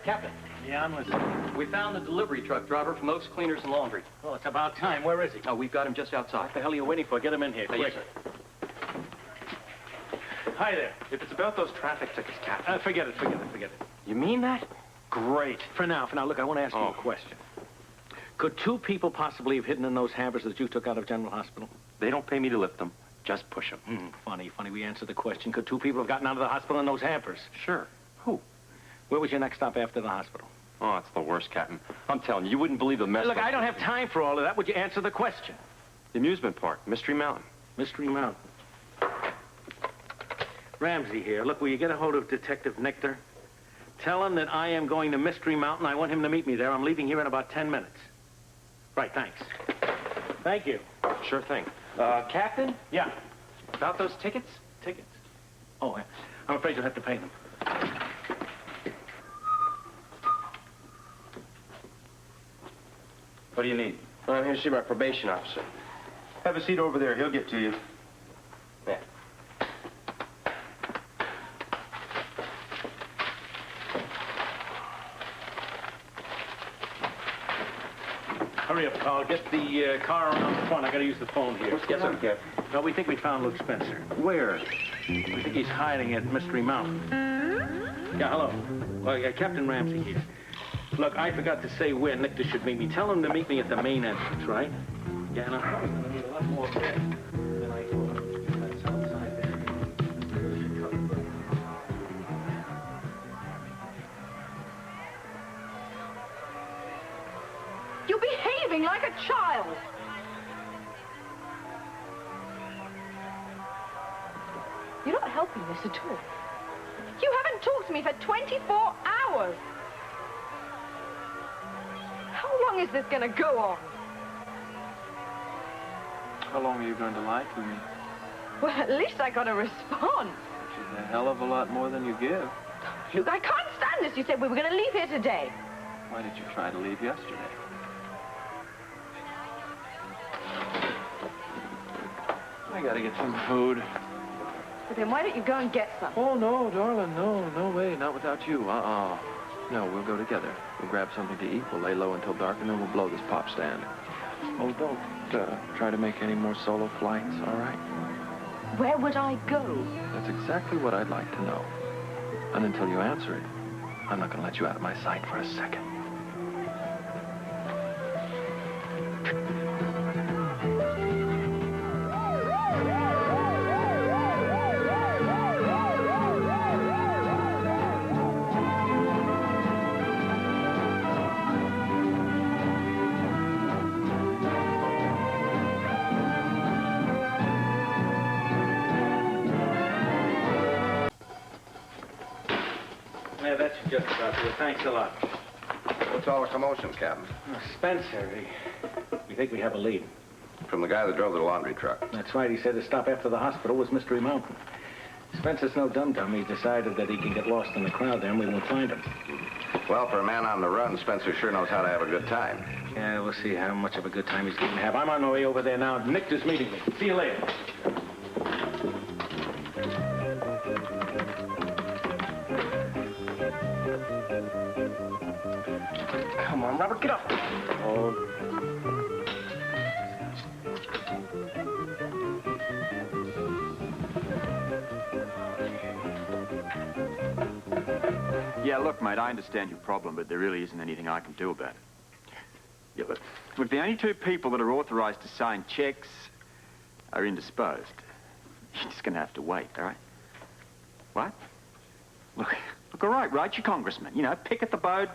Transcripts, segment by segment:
Captain. Yeah, I'm listening. We found the delivery truck driver from Oaks Cleaners and Laundry. Well, it's about time. Where is he? Oh, we've got him just outside. What the hell are you waiting for? Get him in here, quick. Yes, sir. Hi there. If it's about those traffic tickets, Captain. Forget it. You mean that? Great. For now. Look, I want to ask you a question. Could two people possibly have hidden in those hampers that you took out of General Hospital? They don't pay me to lift them. Just push them. Funny. We answered the question. Could two people have gotten out of the hospital in those hampers? Sure. Who? Where was your next stop after the hospital? Oh, it's the worst, Captain. I'm telling you, you wouldn't believe the mess. Look, I don't have time for all of that. Would you answer the question? The amusement park, Mystery Mountain. Mystery Mountain. Ramsey here. Look, will you get a hold of Detective Nectar? Tell him that I am going to Mystery Mountain. I want him to meet me there. I'm leaving here in about 10 minutes. Right, thanks. Thank you. Sure thing. Captain? Yeah. About those tickets? Tickets? Oh, I'm afraid you'll have to pay them. What do you need? I'm here to see my probation officer. Have a seat over there. He'll get to you. Yeah. Hurry up, Carl. Get the car around the front. I gotta use the phone here. Yes, sir, Captain. No, we think we found Luke Spencer. Where? We think he's hiding at Mystery Mountain. Yeah, hello. Captain Ramsey here. Look, I forgot to say where Nectar should meet me. Tell him to meet me at the main entrance, right? Yeah, and I'm probably gonna need a lot more bed than I thought. That's outside there. You're behaving like a child. You're not helping this at all. You haven't talked to me for 24 hours. How long is this going to go on? How long are you going to lie to me? Well, at least I got a response. Which is a hell of a lot more than you give. Luke, I can't stand this. You said we were going to leave here today. Why did you try to leave yesterday? I gotta get some food. Well, then why don't you go and get some? Oh, no, darling, no way, not without you. No, we'll go together. We'll grab something to eat, we'll lay low until dark, and then we'll blow this pop stand. Oh, don't try to make any more solo flights, all right? Where would I go? That's exactly what I'd like to know. And until you answer it, I'm not gonna let you out of my sight for a second. Yeah, that's just about it. Thanks a lot. What's all the commotion, Captain? Spencer, we think we have a lead. From the guy that drove the laundry truck. That's right. He said the stop after the hospital was Mystery Mountain. Spencer's no dum-dum. He decided that he can get lost in the crowd there and we won't find him. Well, for a man on the run, Spencer sure knows how to have a good time. Yeah, we'll see how much of a good time he's going to have. I'm on my way over there now. Nectar's meeting me. See you later. Come on, Robert, get up. Oh. Yeah, look, mate, I understand your problem, but there really isn't anything I can do about it. Yeah, look, the only two people that are authorized to sign checks are indisposed. You're just going to have to wait, all right? What? Look, all right, write your congressman. You know, picket the boat,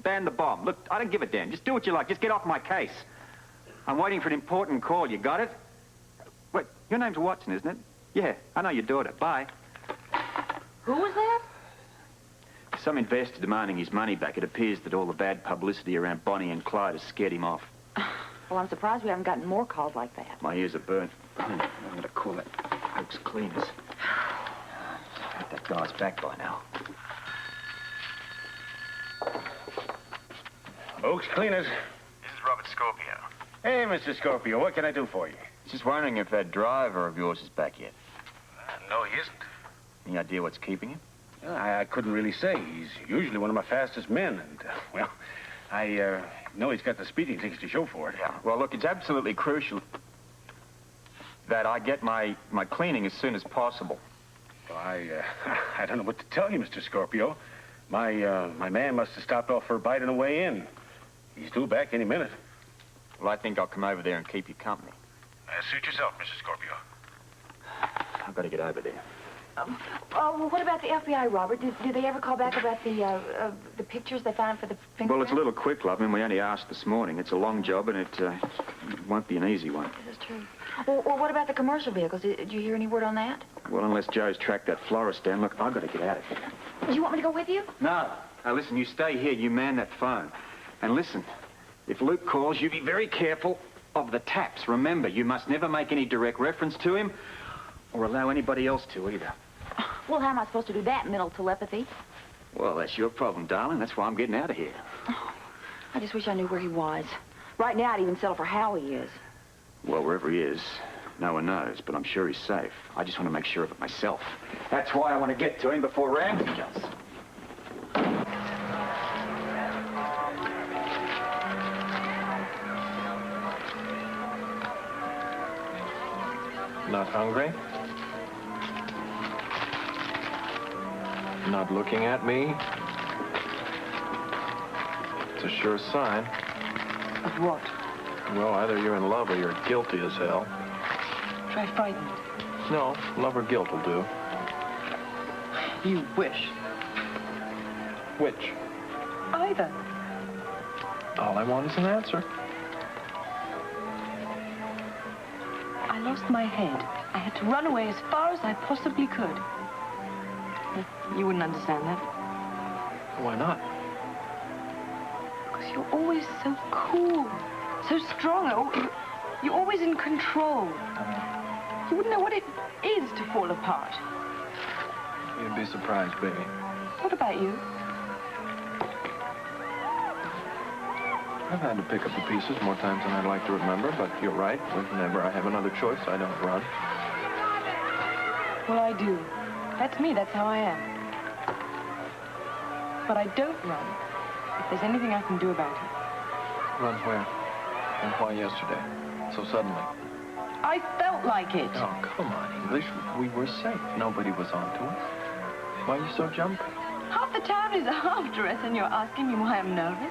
ban the bomb. Look, I don't give a damn. Just do what you like. Just get off my case. I'm waiting for an important call. You got it? Wait, your name's Watson, isn't it? Yeah, I know your daughter. Bye. Who was that? Some investor demanding his money back. It appears that all the bad publicity around Bonnie and Clyde has scared him off. Well, I'm surprised we haven't gotten more calls like that. My ears are burnt. I'm gonna call it Oaks Cleaners. I got that guy's back by now. Oaks Cleaners. This is Robert Scorpio. Hey, Mr. Scorpio, what can I do for you? Just wondering if that driver of yours is back yet. No, he isn't. Any idea what's keeping him? I couldn't really say. He's usually one of my fastest men, and, well, I know he's got the speeding tickets to show for it. Yeah, well, look, it's absolutely crucial that I get my cleaning as soon as possible. Well, I don't know what to tell you, Mr. Scorpio. My man must have stopped off for a bite on the way in. He's due back any minute. Well, I think I'll come over there and keep you company. Suit yourself, Mr. Scorpio. I've got to get over there. Well, what about the FBI, Robert? Did they ever call back about the pictures they found for the fingerprints? Well, it's a little quick, love. I mean, we only asked this morning. It's a long job, and it won't be an easy one. This is true. Well, what about the commercial vehicles? Did you hear any word on that? Well, unless Joe's tracked that florist down, look, I've got to get out of here. Do you want me to go with you? No. Now, listen, you stay here. You man that phone. And listen, if Luke calls, you be very careful of the taps. Remember, you must never make any direct reference to him or allow anybody else to either. Well, how am I supposed to do that, mental telepathy? Well, that's your problem, darling. That's why I'm getting out of here. Oh, I just wish I knew where he was. Right now, I'd even settle for how he is. Well, wherever he is, no one knows, but I'm sure he's safe. I just want to make sure of it myself. That's why I want to get to him before Ramsey does. Not hungry? Not looking at me? It's a sure sign. Of what? Well, either you're in love or you're guilty as hell. Try frightened. No, love or guilt will do. You wish. Which? Either. All I want is an answer. I lost my head. I had to run away as far as I possibly could. You wouldn't understand that. Why not? Because you're always so cool, so strong. You're always in control. You wouldn't know what it is to fall apart. You'd be surprised, baby. What about you? I've had to pick up the pieces more times than I'd like to remember, but you're right. Whenever I have another choice, I don't run. Well, I do. That's me. That's how I am. But I don't run if there's anything I can do about it. Run where? And why yesterday? So suddenly? I felt like it. Oh, come on, English. We were safe. Nobody was on to us. Why are you so jumpy? Half the town is after us, and you're asking me why I'm nervous?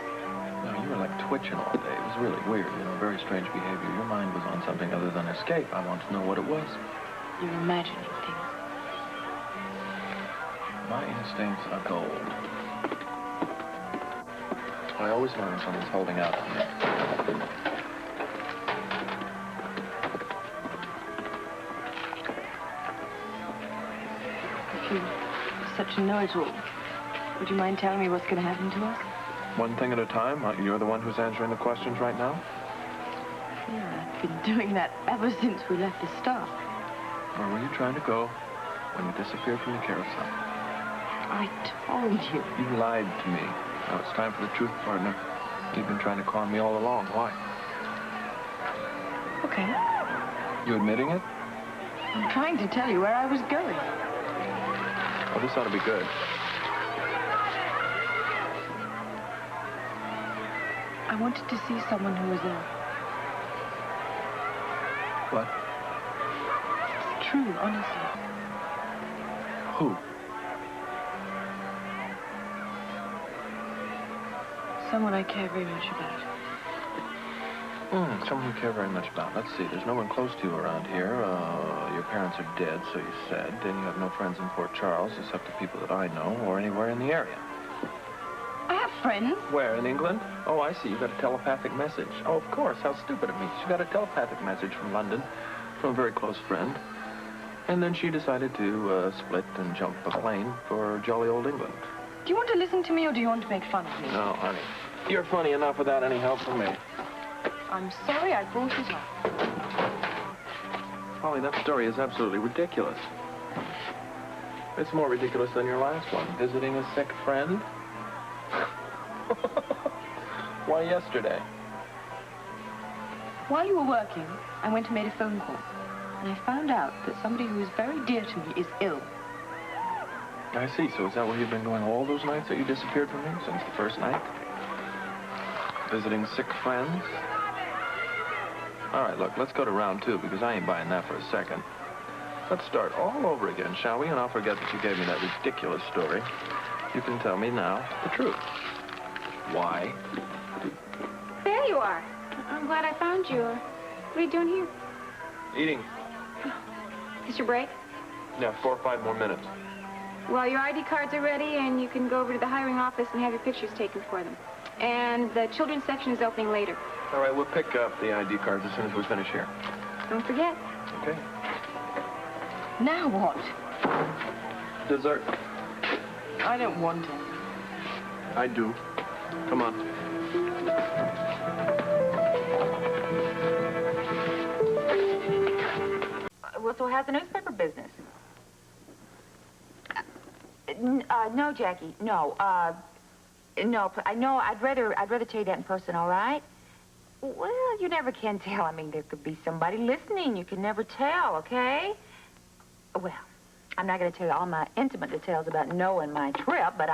No, you were like twitching all day. It was really weird, very strange behavior. Your mind was on something other than escape. I want to know what it was. You're imagining things. My instincts are gold. I always know when someone's holding out on me. If you're such a know-it-all, would you mind telling me what's going to happen to us? One thing at a time? You're the one who's answering the questions right now? Yeah, I've been doing that ever since we left the start. Where were you trying to go when you disappeared from the carousel? I told you. You lied to me. Now it's time for the truth, partner. You've been trying to con me all along. Why? Okay. You admitting it? I'm trying to tell you where I was going. Oh, this ought to be good. I wanted to see someone who was ill. What? It's true, honestly. Who? Someone I care very much about. Someone you care very much about. Let's see, there's no one close to you around here. Your parents are dead, so you said. And you have no friends in Port Charles, except the people that I know, or anywhere in the area. I have friends. Where, in England? Oh, I see. You got a telepathic message. Oh, of course. How stupid of me. She got a telepathic message from London, from a very close friend. And then she decided to split and jump a plane for jolly old England. Do you want to listen to me, or do you want to make fun of me? No, honey. You're funny enough without any help from me. I'm sorry I brought it up. Polly, that story is absolutely ridiculous. It's more ridiculous than your last one. Visiting a sick friend? Why yesterday? While you were working, I went and made a phone call. And I found out that somebody who is very dear to me is ill. I see. So is that where you've been going all those nights that you disappeared from me since the first night? Visiting sick friends? All right, look, let's go to round 2 because I ain't buying that for a second. Let's start all over again, shall we? And I'll forget that you gave me that ridiculous story. You can tell me now the truth. Why? There you are. I'm glad I found you. What are you doing here? Eating. Is this your break? Yeah, 4 or 5 more minutes. Well, your ID cards are ready, and you can go over to the hiring office and have your pictures taken for them. And the children's section is opening later. All right, we'll pick up the ID cards as soon as we finish here. Don't forget. Okay. Now what? Dessert. I don't want it. I do. Come on. Well, so how's the newspaper business? No, Jackie, no. No, I know. I'd rather tell you that in person. All right? Well, you never can tell. I mean, there could be somebody listening. You can never tell. Okay? Well, I'm not going to tell you all my intimate details about Noah and my trip, but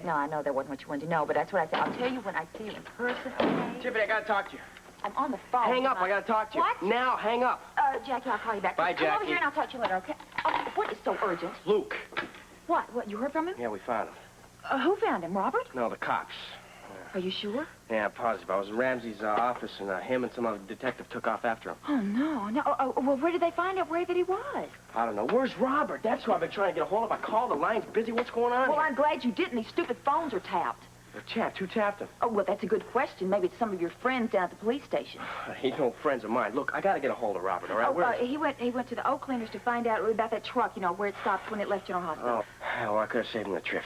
no, I know that wasn't what you wanted to know, but that's what I said. I'll tell you when I see you in person. Okay? Tiffany, I gotta talk to you. I'm on the phone. Hang up, I gotta talk to you. What? Now, hang up. Jackie, I'll call you back. Bye, Come over Jackie. here and I'll talk to you later, okay? Oh, what is so urgent? Luke. What? You heard from him? Yeah, we found him. Who found him, Robert? No, the cops. Are you sure? Yeah, positive. I was in Ramsey's office, and him and some other detective took off after him. Oh, no. Well, where did they find out where that he was? I don't know. Where's Robert? That's who I've been trying to get a hold of. I called. The line's busy. What's going on Well, here? I'm glad you didn't. These stupid phones are tapped. They're tapped. Who tapped him? Oh, well, that's a good question. Maybe it's some of your friends down at the police station. He's no friends of mine. Look, I gotta get a hold of Robert, all right? Where is he? He went to the Oak Cleaners to find out about that truck, where it stopped when it left General Hospital. Oh, well, I could have saved him the trip.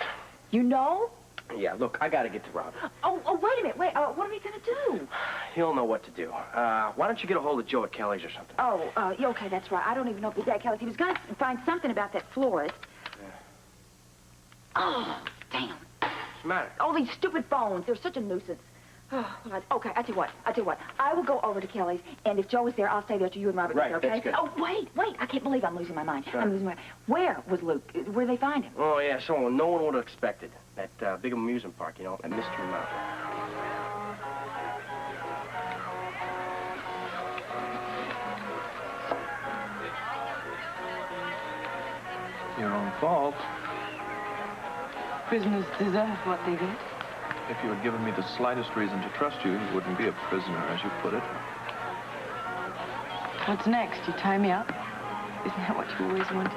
You know? Yeah, look, I gotta get to Robert. Oh, wait a minute. Wait, what are we going to do? He'll know what to do. Why don't you get a hold of Joe at Kelly's or something? Oh, yeah, okay, that's right. I don't even know if he's at Kelly's. He was going to find something about that florist. Yeah. Oh, damn. What's the matter? All these stupid phones. They're such a nuisance. Oh, well, okay, I tell you what. I will go over to Kelly's, and if Joe is there, I'll stay there till you and Robert Right, get there, okay? that's good. Oh, wait. I can't believe I'm losing my mind. Sure. I'm losing my mind. Where was Luke? Where did they find him? Oh, yeah, so no one would have expected. That big amusement park, at Mystery Mountain. Your own fault. Prisoners deserve what they get. If you had given me the slightest reason to trust you, you wouldn't be a prisoner, as you put it. What's next? You tie me up? Isn't that what you always wanted?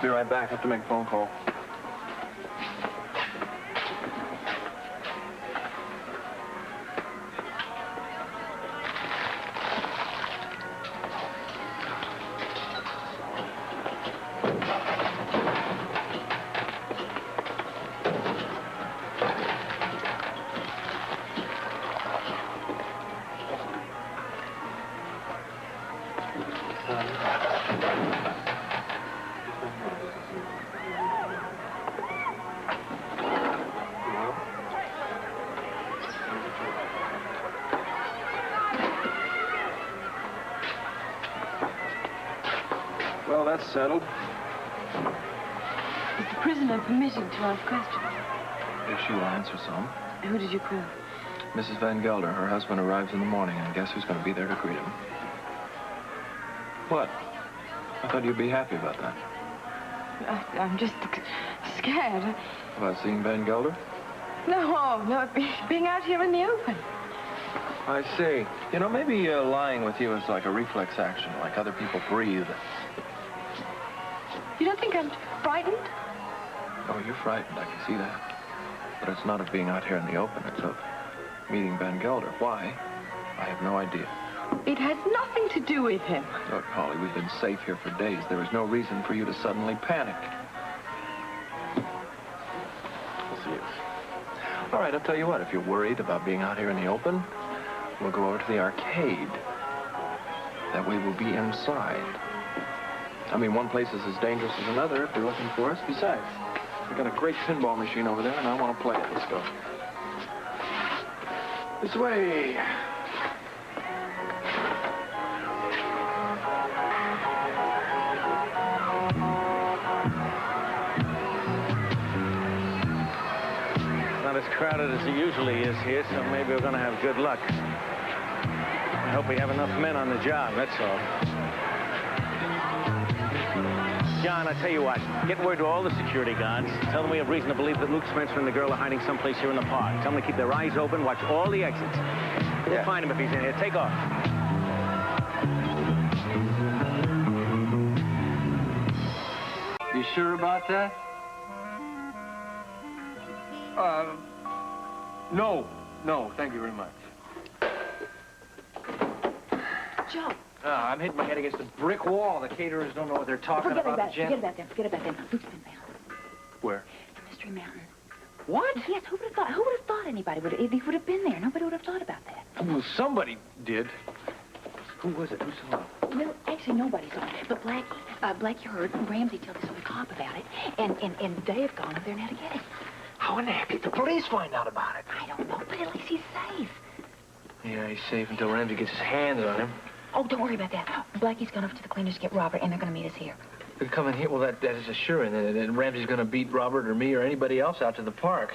Be right back. I have to make a phone call. Well, that's settled. Is the prisoner permitted to ask questions? Yes, she will answer some. Who did you call? Mrs. Van Gelder. Her husband arrives in the morning, and guess who's going to be there to greet him? What? I thought you'd be happy about that. I'm just scared. About seeing Van Gelder? No, being out here in the open. I see. Maybe lying with you is like a reflex action, like other people breathe. You don't think I'm frightened? Oh, you're frightened. I can see that. But it's not of being out here in the open. It's of meeting Van Gelder. Why? I have no idea. It has nothing to do with him. Look, Holly, we've been safe here for days. There is no reason for you to suddenly panic. We'll see. All right, I'll tell you what. If you're worried about being out here in the open, we'll go over to the arcade. That way we'll be inside. I mean, one place is as dangerous as another if they're looking for us. Besides, we've got a great pinball machine over there, and I want to play it. Let's go. This way. as crowded as it usually is here, so maybe we're going to have good luck. I hope we have enough men on the job, that's all. John, I tell you what, get word to all the security guards. Tell them we have reason to believe that Luke Spencer and the girl are hiding someplace here in the park. Tell them to keep their eyes open, watch all the exits. We'll find him if he's in here. Take off. You sure about that? No, thank you very much. Joe. I'm hitting my head against a brick wall. The caterers don't know what they're talking about. Forget about them. Luke's been found. Where? The Mystery Mountain. What? Yes, who would have thought? Who would have thought anybody would have? If he would have been there, nobody would have thought about that. Well, somebody did. Who was it? Who saw it? No, actually, nobody saw it. But Blackie heard Ramsey tell this other cop about it, and they have gone up there now to get it. How in the heck did the police find out about it? I don't know, but at least he's safe. Yeah, he's safe until Ramsey gets his hands on him. Oh, don't worry about that. Blackie's gone up to the cleaners to get Robert, and they're going to meet us here. They're coming here? Well, that is assuring that Ramsey's going to beat Robert or me or anybody else out to the park.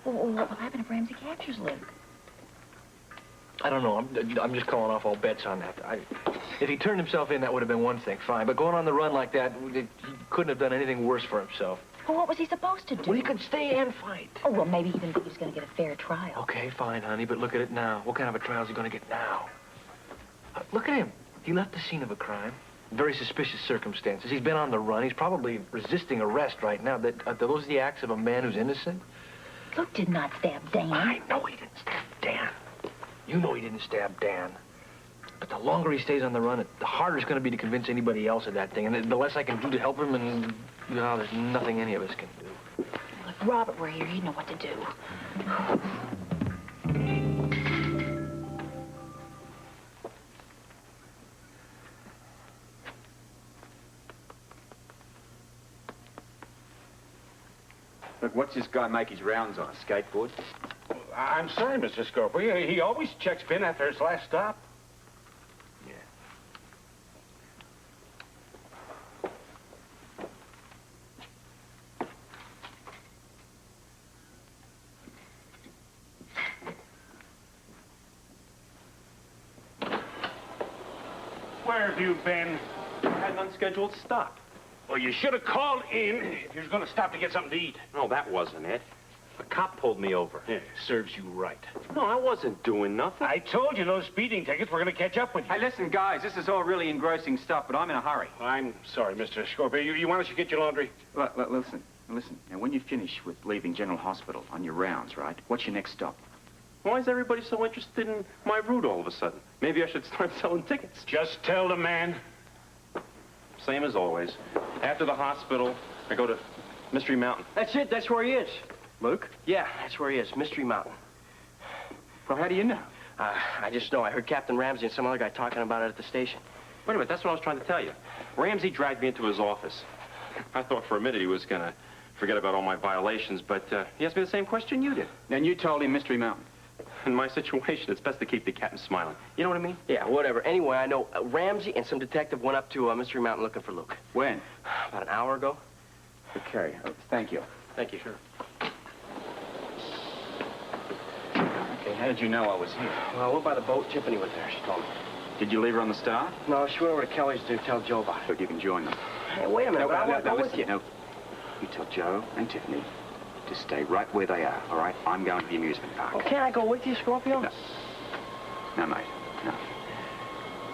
Well, what will happen if Ramsey captures Luke? I don't know. I'm just calling off all bets on that. If he turned himself in, that would have been one thing, fine. But going on the run like that, he couldn't have done anything worse for himself. Well, what was he supposed to do? Well, he could stay and fight. Oh, well, maybe he didn't think he was going to get a fair trial. Okay, fine, honey, but look at it now. What kind of a trial is he going to get now? Look at him. He left the scene of a crime. Very suspicious circumstances. He's been on the run. He's probably resisting arrest right now. Are those the acts of a man who's innocent? Luke did not stab Dan. I know he didn't stab Dan. You know he didn't stab Dan. But the longer he stays on the run, the harder it's going to be to convince anybody else of that thing. And the less I can do to help him, and, you know, there's nothing any of us can do. Well, if Robert were here, he'd know what to do. Look, what's this guy make his rounds on, a skateboard? I'm sorry, Mr. Scorpio. He always checks in after his last stop. Yeah. Where have you been? Had an unscheduled stop. Well, you should have called in if you was going to stop to get something to eat. No, that wasn't it. A cop pulled me over. Yeah, serves you right. No, I wasn't doing nothing. I told you those speeding tickets were going to catch up with you. Hey, listen, guys, this is all really engrossing stuff, but I'm in a hurry. I'm sorry, Mr. Scorpio. You want us to get your laundry? Listen. Now, when you finish with leaving General Hospital on your rounds, right, what's your next stop? Why is everybody so interested in my route all of a sudden? Maybe I should start selling tickets. Just tell the man. Same as always. After the hospital, I go to Mystery Mountain. That's it. That's where he is. Luke? Yeah, that's where he is. Mystery Mountain. Well, how do you know? I just know. I heard Captain Ramsey and some other guy talking about it at the station. Wait a minute, that's what I was trying to tell you. Ramsey dragged me into his office. I thought for a minute he was going to forget about all my violations, but he asked me the same question you did. Then you told him Mystery Mountain. In my situation, it's best to keep the captain smiling. You know what I mean? Yeah, whatever. Anyway, I know Ramsey and some detective went up to Mystery Mountain looking for Luke. When? About an hour ago. Okay, thank you. Thank you. Sure. Okay, how did you know I was here? Well, I went by the boat. Tiffany was there. She told me. Did you leave her on the Star? No, she went over to Kelly's to tell Joe about it. So you can join them. Hey, wait a minute. I want to go with you. No, you tell Joe and Tiffany to stay right where they are, all right? I'm going to the amusement park. Oh, can't I go with you, Scorpio? No, mate, no.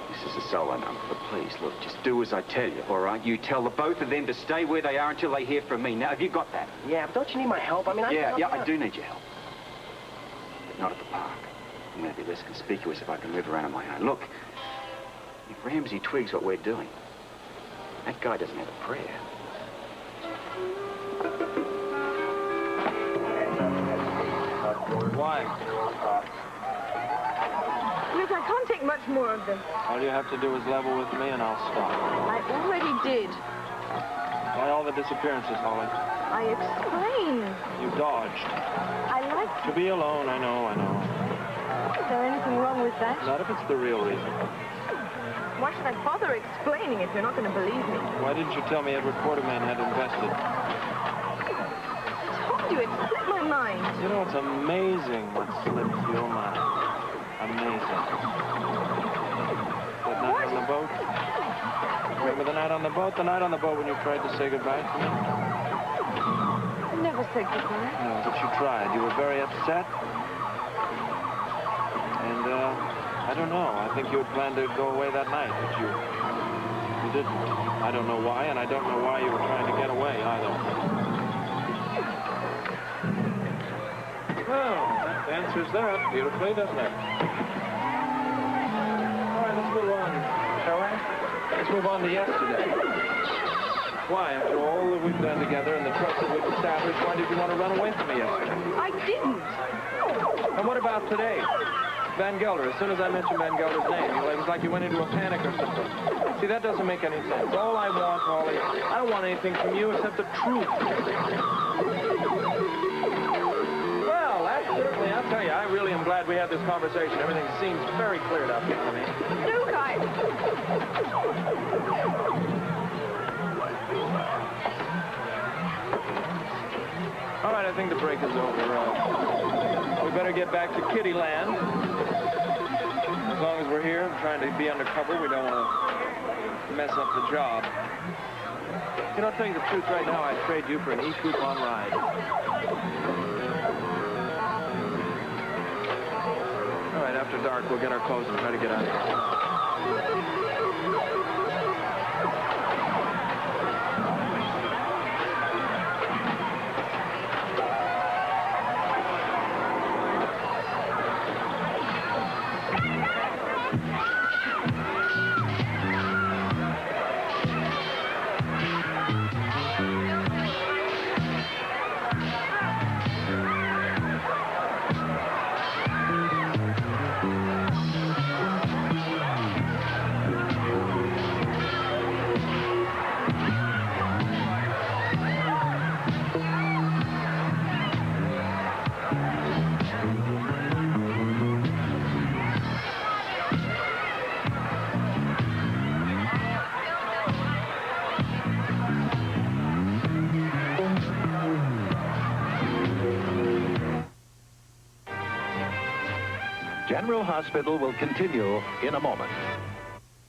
This is a solo number, but please, look, just do as I tell you, all right? You tell the both of them to stay where they are until they hear from me. Now, have you got that? Yeah, but don't you need my help? I mean, Yeah, I do need your help. But not at the park. I'm going to be less conspicuous if I can move around on my own. Look, if Ramsey twigs what we're doing, that guy doesn't have a prayer. Why? Look, I can't take much more of them. All you have to do is level with me and I'll stop. I already did. Why all the disappearances, Holly? I explained. You dodged. I like To be alone, I know. Is there anything wrong with that? Not if it's the real reason. Why should I bother explaining if you're not going to believe me? Why didn't you tell me Edward Quarterman had invested? I told you, it split my my mind. You know, it's amazing what slips your mind. Amazing. That night on the boat? Remember the night on the boat? The night on the boat when you tried to say goodbye to me? I never said goodbye. No, but you tried. You were very upset. And, I don't know. I think you had planned to go away that night, but you didn't. I don't know why, and I don't know why you were trying to get away either. Well, that answers that beautifully, doesn't it? All right, let's move on, shall we? Let's move on to yesterday. Why, after all that we've done together and the trust that we've established, why did you want to run away from me yesterday? I didn't. And what about today? Van Gelder, as soon as I mentioned Van Gelder's name, it was like you went into a panic or something. See, that doesn't make any sense. All I want, Molly, I don't want anything from you except the truth. Well, that's certainly, I'll tell you, I really am glad we had this conversation. Everything seems very cleared up now to me. Luke, All right, I think the break is over. We better get back to Kitty Land. As long as we're here trying to be undercover, we don't want to mess up the job. You know, I'll tell you the truth right now, I'd trade you for an e-coupon ride. All right, after dark, we'll get our clothes and try to get out of here. General Hospital will continue in a moment.